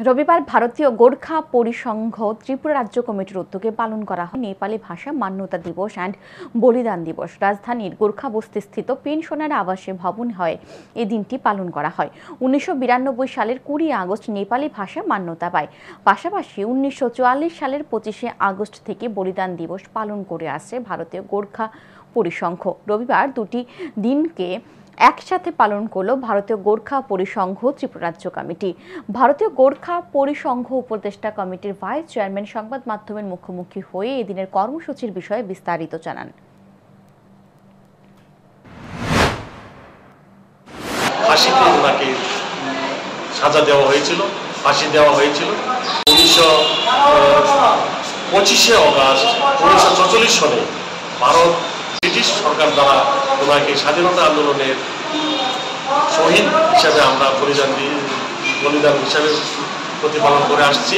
রবিবার ভারতীয় গোর্খা পরিসংঘ ত্রিপুরা রাজ্য কমিটির উদ্যোগে পালন করা হয় নেপালি ভাষা মান্যতা দিবস অ্যান্ড বলিদান দিবস। রাজধানীর গোর্খাবস্তিস্থিত পেনশনার আবাসে ভবন হয় এই দিনটি পালন করা হয়। 1992 সালের 20 আগস্ট নেপালি ভাষা মান্যতা পায়। পাশাপাশি 1944 সালের 25 আগস্ট থেকে বলিদান দিবস পালন করে আসছে ভারতীয় গোর্খা পরিসংঘ। রবিবার দুটি দিনকে একসাথে পালন করল ভারতীয় গোর্খা পরিসংঘ ত্রিপুরা রাজ্য কমিটি। ভারতীয় গোর্খা পরিসংঘ উপদেষ্টা কমিটির ভাইস চেয়ারম্যান সংবাদ মাধ্যমের মুখোমুখি হয়ে এদিনের কর্মসূচির বিষয়ে বিস্তারিত জানান। ফাঁসিতে ওনাকে সাজা দেওয়া হয়েছিল, ফাঁসি দেওয়া হয়েছিল 25 আগস্ট 1944 সালে ভারত ব্রিটিশ সরকার দ্বারা ওনাকে স্বাধীনতা আন্দোলনের শহীদ হিসাবে আমরা বলিদান হিসাবে প্রতিপালন করে আসছি।